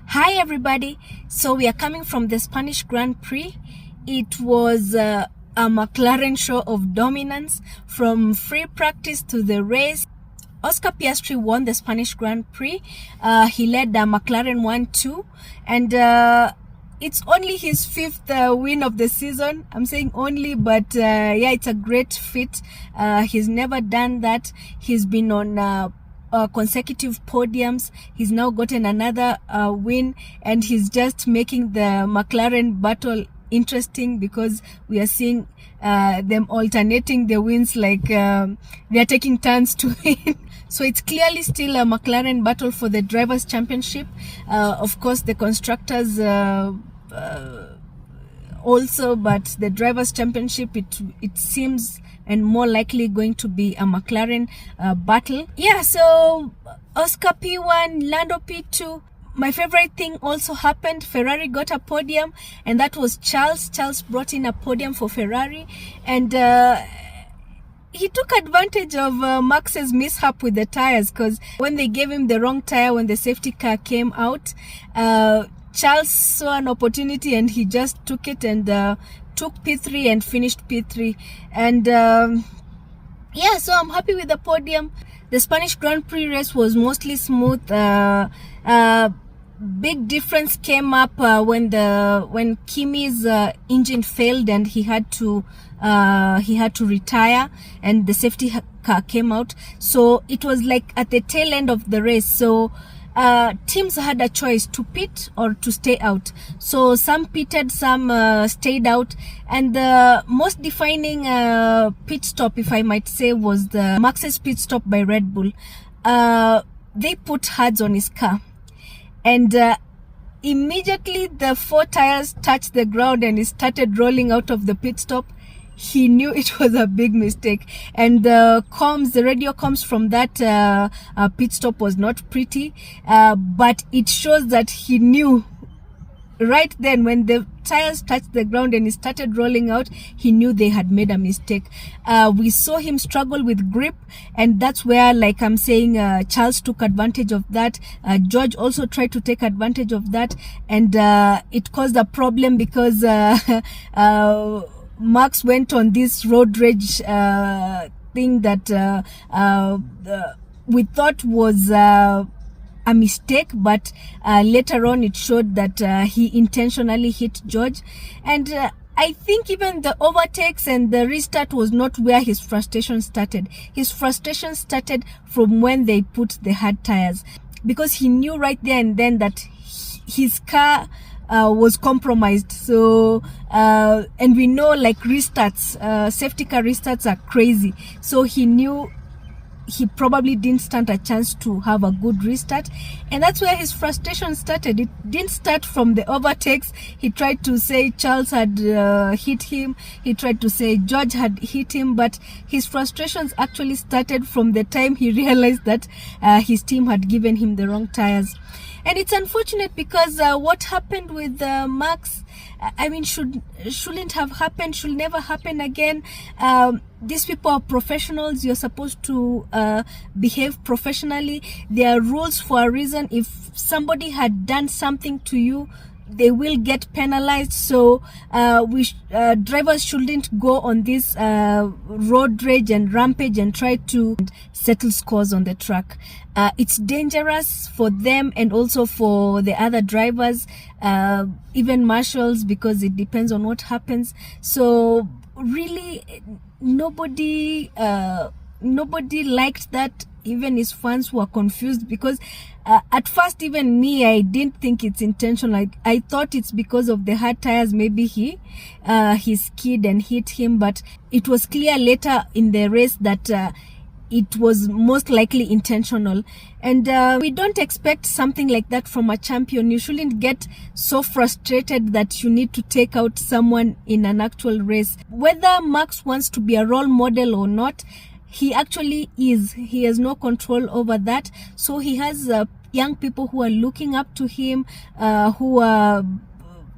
Hi everybody, so we are coming from the Spanish Grand Prix. It was a McLaren show of dominance from free practice to the race. Oscar Piastri won the Spanish Grand Prix. He led McLaren 1-2 and it's only his fifth win of the season. I'm saying only, but yeah, it's a great feat. He's never done that. He's been on consecutive podiums. He's now gotten another win, and he's just making the McLaren battle interesting because we are seeing them alternating the wins, like they are taking turns to win. So it's clearly still a McLaren battle for the drivers' championship. Of course, the constructors also, but the drivers' championship, it seems and more likely going to be a McLaren battle. Yeah, so Oscar P1, Lando P2. My favorite thing also happened. Ferrari got a podium, and that was Charles. Charles brought in a podium for Ferrari, and he took advantage of Max's mishap with the tires, because when they gave him the wrong tire when the safety car came out, Charles saw an opportunity and he just took it and took P3 and finished P3. And yeah, so I'm happy with the podium. The Spanish Grand Prix race was mostly smooth. Big difference came up when Kimi's engine failed and he had to retire, and the safety car came out. So it was like at the tail end of the race. So teams had a choice to pit or to stay out. So some pitted, some stayed out, and the most defining pit stop, if I might say, was the Max's pit stop by Red Bull. They put hards on his car, and immediately the four tires touched the ground and he started rolling out of the pit stop. He knew it was a big mistake, and the radio comms from that pit stop was not pretty, but it shows that he knew right then when the tires touched the ground and he started rolling out. He knew they had made a mistake. We saw him struggle with grip, and that's where, like I'm saying, Charles took advantage of that. George also tried to take advantage of that, and it caused a problem because Max went on this road rage thing that we thought was a mistake, but later on it showed that he intentionally hit George. And I think even the overtakes and the restart was not where his frustration started. His frustration started from when they put the hard tires, because he knew right there and then that his car was compromised. So and we know, like, restarts, safety car restarts are crazy. So he knew he probably didn't stand a chance to have a good restart, and that's where his frustration started. It didn't start from the overtakes. He tried to say Charles had hit him, he tried to say George had hit him, but his frustrations actually started from the time he realized that his team had given him the wrong tires. And it's unfortunate because what happened with Max, I mean, shouldn't have happened, should never happen again. These people are professionals. You're supposed to behave professionally. There are rules for a reason. If somebody had done something to you, they will get penalized. So drivers shouldn't go on this road rage and rampage and try to settle scores on the track. It's dangerous for them and also for the other drivers, even marshals, because it depends on what happens. So really, nobody liked that. Even his fans were confused, because at first, even me, I didn't think it's intentional. I thought it's because of the hard tires. Maybe he skid and hit him, but it was clear later in the race that it was most likely intentional. And we don't expect something like that from a champion. You shouldn't get so frustrated that you need to take out someone in an actual race. Whether Max wants to be a role model or not, he actually is. He has no control over that. So he has young people who are looking up to him, who are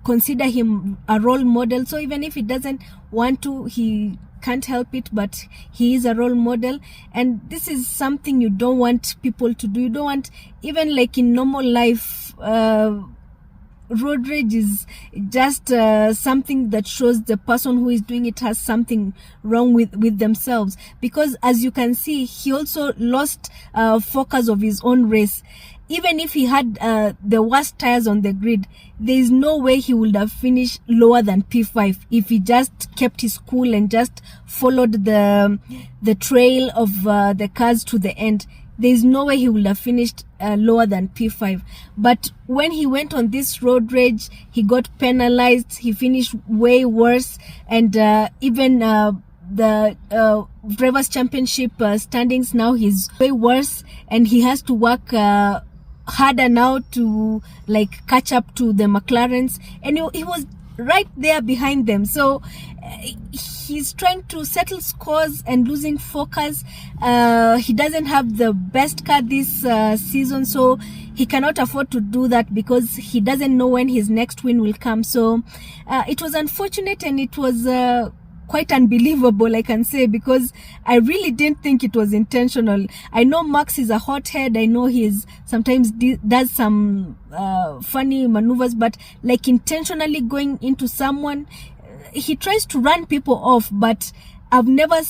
consider him a role model. So even if he doesn't want to, he can't help it, but he is a role model. And this is something you don't want people to do. You don't want, even like in normal life, road rage is just something that shows the person who is doing it has something wrong with themselves. Because as you can see, he also lost focus of his own race. Even if he had the worst tires on the grid, there is no way he would have finished lower than P5 if he just kept his cool and just followed the trail of the cars to the end. There is no way he would have finished lower than P5. But when he went on this road rage, he got penalized. He finished way worse. And even the Drivers' Championship standings now, he's way worse. And he has to work harder now to like catch up to the McLarens. And he was right there behind them. So he's trying to settle scores and losing focus. He doesn't have the best car this season, so he cannot afford to do that because he doesn't know when his next win will come. So it was unfortunate, and it was quite unbelievable, I can say, because I really didn't think it was intentional. I know Max is a hothead. I know he's sometimes does some funny maneuvers, but like intentionally going into someone, he tries to run people off. But I've never,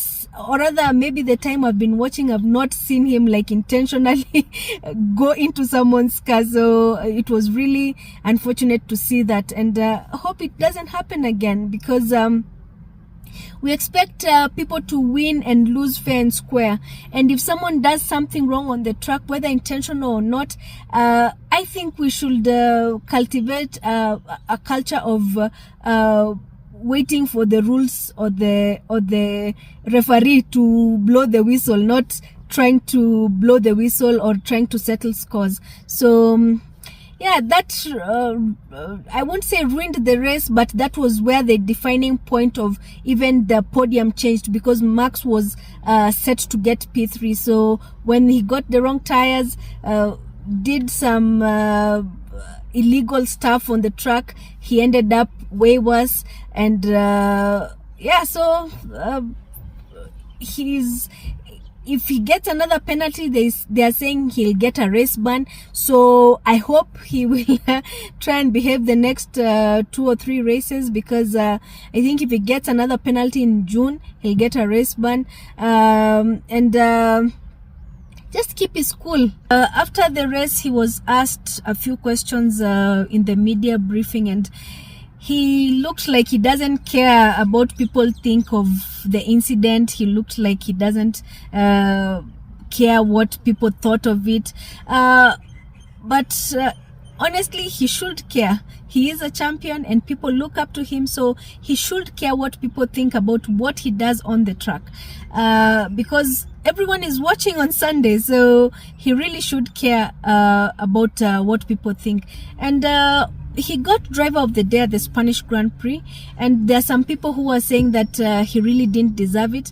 or rather maybe the time I've been watching, I've not seen him like intentionally go into someone's car. So it was really unfortunate to see that, and I hope it doesn't happen again, because we expect people to win and lose fair and square. And if someone does something wrong on the track, whether intentional or not, I think we should cultivate a culture of waiting for the rules or the referee to blow the whistle, not trying to blow the whistle or trying to settle scores. So yeah, that I won't say ruined the race, but that was where the defining point of even the podium changed, because Max was set to get P3. So when he got the wrong tires, did some illegal stuff on the track, he ended up way worse. And yeah, so if he gets another penalty, they are saying he'll get a race ban. So I hope he will try and behave the next 2 or 3 races, because I think if he gets another penalty in June, he'll get a race ban. And just keep his cool. After the race, he was asked a few questions in the media briefing, and he looked like he doesn't care about people think of the incident. He looked like he doesn't care what people thought of it. But honestly, he should care. He is a champion and people look up to him, so he should care what people think about what he does on the track. Because everyone is watching on Sunday, so he really should care about what people think. And he got driver of the day at the Spanish Grand Prix, and there are some people who are saying that he really didn't deserve it.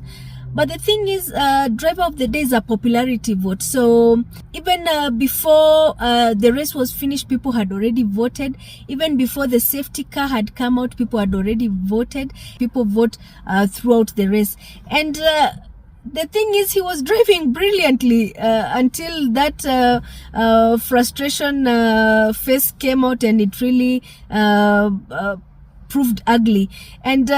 But the thing is, driver of the day is a popularity vote. So even before the race was finished, people had already voted. Even before the safety car had come out, people had already voted. People vote throughout the race. And the thing is, he was driving brilliantly until that frustration face came out, and it really proved ugly. And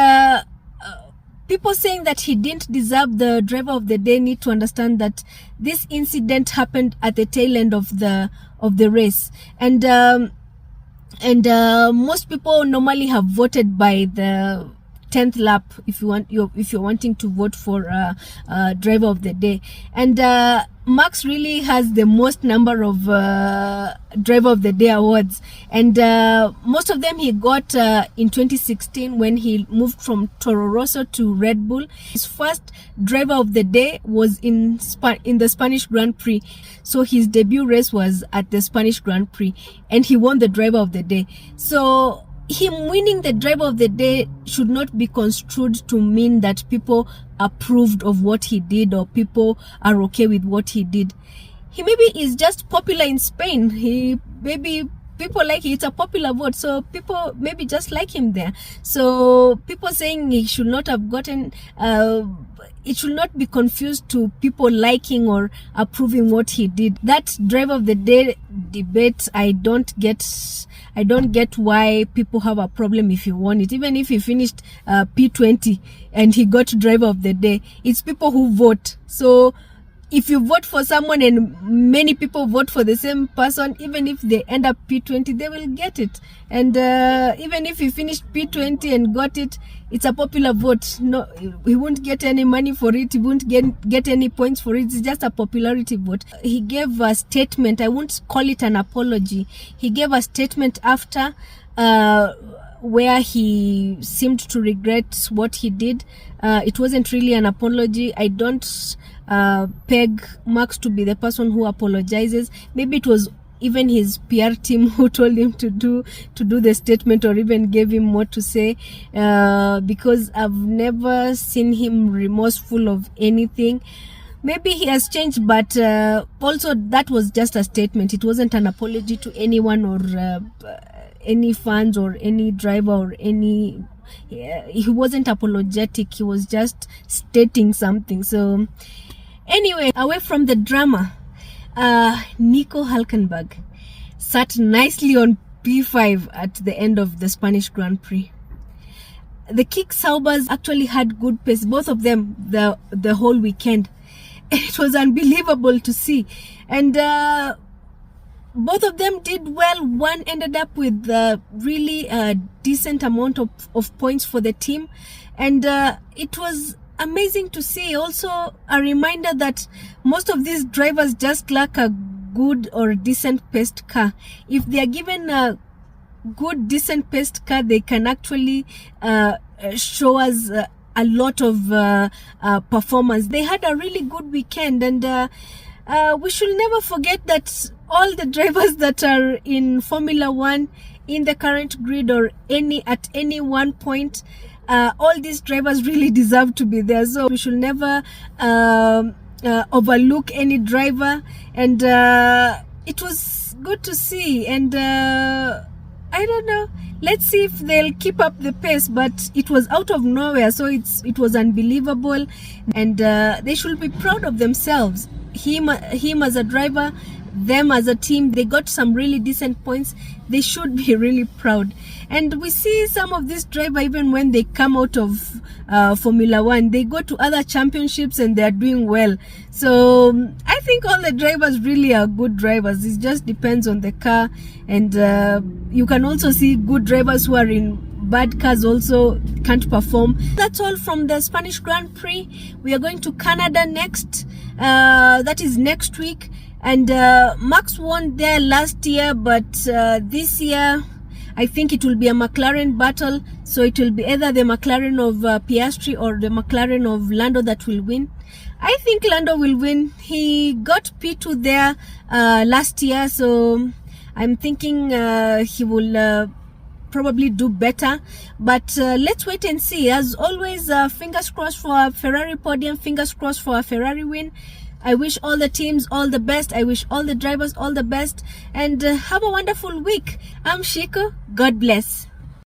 people saying that he didn't deserve the driver of the day need to understand that this incident happened at the tail end of the race. And most people normally have voted by the 10th lap if you're wanting to vote for driver of the day. And Max really has the most number of driver of the day awards, and most of them he got in 2016 when he moved from Toro Rosso to Red Bull. His first driver of the day was in the Spanish Grand Prix, so his debut race was at the Spanish Grand Prix, and he won the driver of the day. So him winning the driver of the day should not be construed to mean that people approved of what he did or people are okay with what he did. He maybe is just popular in Spain. He maybe people like it. It's a popular vote, so people maybe just like him there. So people saying he should not have gotten it should not be confused to people liking or approving what he did. That driver of the day debate, I don't get why people have a problem if he won it. Even if he finished P20 and he got driver of the day, it's people who vote. So if you vote for someone and many people vote for the same person, even if they end up P20, they will get it. And even if he finished P20 and got it, it's a popular vote. No, he won't get any money for it. He won't get any points for it. It's just a popularity vote. He gave a statement. I won't call it an apology. He gave a statement after where he seemed to regret what he did. It wasn't really an apology. I don't peg Max to be the person who apologizes. Maybe it was even his PR team who told him to do the statement, or even gave him what to say, because I've never seen him remorseful of anything. Maybe he has changed, but also that was just a statement. It wasn't an apology to anyone or any fans or any driver or any. He wasn't apologetic. He was just stating something. So anyway, away from the drama, Nico Hülkenberg sat nicely on P5 at the end of the Spanish Grand Prix. The Kick Saubers actually had good pace, both of them, the whole weekend. It was unbelievable to see. And both of them did well. One ended up with really a decent amount of points for the team. And it was amazing to see. Also a reminder that most of these drivers just lack a good or decent paced car. If they are given a good decent paced car, they can actually show us a lot of performance. They had a really good weekend, and we should never forget that all the drivers that are in Formula One in the current grid or at any one point, all these drivers really deserve to be there. So we should never overlook any driver. And it was good to see. And I don't know. Let's see if they'll keep up the pace. But it was out of nowhere, so it was unbelievable. And they should be proud of themselves. Him as a driver, them as a team, they got some really decent points. They should be really proud. And we see some of these drivers, even when they come out of Formula One, they go to other championships and they're doing well. So I think all the drivers really are good drivers. It just depends on the car. And you can also see good drivers who are in bad cars also can't perform. That's all from the Spanish Grand Prix. We are going to Canada next. That is next week. And Max won there last year, but this year I think it will be a McLaren battle. So it will be either the McLaren of Piastri or the McLaren of Lando that will win. I think Lando will win. He got P2 there last year, so I'm thinking he will probably do better. But let's wait and see. As always, fingers crossed for a Ferrari podium, fingers crossed for a Ferrari win. I wish all the teams all the best. I wish all the drivers all the best. And have a wonderful week. I'm Shiko. God bless.